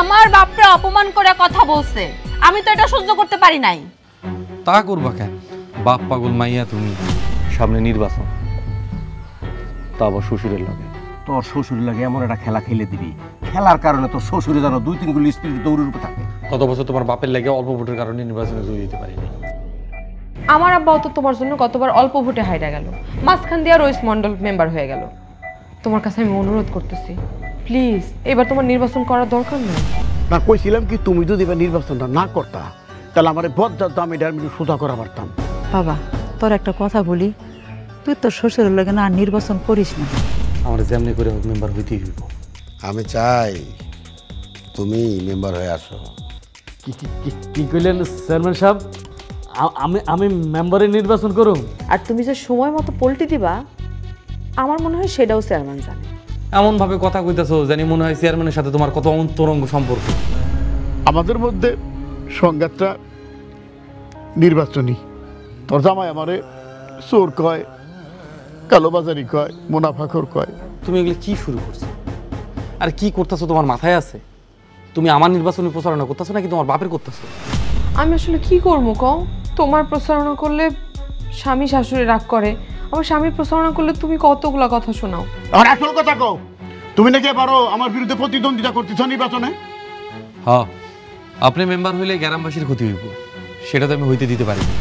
আমার বাপরে অপমান করে কথা বলছে, আমি তো এটা সহ্য করতে পারি নাই। তা করবা কেন? বাপ পাগল মাইয়া তুমি, সামনে নির্বাচন, তা আবার শ্বশুরের লাগে। তোর শ্বশুরের লাগে এমন একটা খেলা খেলে দিবি, খেলার কারণে তোর শ্বশুরে যেন 2-3 গুলি স্পিড দৌড়ের উপরে থাকে। গত বছর তোমার বাপের লাগে অল্প ভোটের কারণে নির্বাচনে জয়ী হতে পারিনি। আমার আব্বাও তো তোমার জন্য কতবার অল্প ভোটে হাইরা গেল, মাঝখান দিয়ে রইস মন্ডল মেম্বার হয়ে গেল। তোমার কাছে আমি অনুরোধ করতেছি, প্লিজ এবার তোমার নির্বাচন করার দরকার নেই। না কইছিলাম কি তুমি যদি এবার নির্বাচনটা না করতা তাহলে আমার বজ্জাত দাম এটা আমি সোজা করা পারতাম। বাবা তোর একটা কথা বলি, তুই তোর শ্বশুরের লাগে না নির্বাচন করিস না। আমার যেমনি করে হোক মেম্বার হইতেই হইব। আমি চাই তুমি মেম্বার হয়ে আসো। কি কইলেন চেয়ারম্যান সাহেব? আমি মেম্বারে নির্বাচন করুম? আর তুমি যে সময় মতো পল্টি দিবা, আমার মনে হয় সেটাও চেয়ারম্যান জানে। এমন ভাবে কথা কইতাছো জানি মনে হয় চেয়ারম্যানের সাথে তোমার কত অন্তরঙ্গ সম্পর্ক। আমাদের মধ্যে সংঘাতটা নির্বাচনী। তোর জামাই আমারে চোর কয়, কালোবাজারি কয়, মুনাফাখোর কয়। তুমি এগুলো কি শুরু করছো আর কি করতেছো তোমার মাথায় আছে? তুমি আমার নির্বাচনী প্রচারণা করতেছো নাকি তোমার বাপের করতেছো? আমি আসলে কি করবো কও? তোমার প্রচারণা করলে স্বামী শাশুড়ি রাগ করে, আমার স্বামীর প্রচারণা করলে তুমি কতগুলা কথা শোনাও। আর আসল কথা কও, তুমি নাকি পারো আমার বিরুদ্ধে প্রতিদ্বন্দ্বিতা করতেছ নির্বাচনে? হ্যাঁ, আপনি মেম্বার হইলে গ্রামবাসীর ক্ষতি হইব, সেটা তো আমি হইতে দিতে পারি না।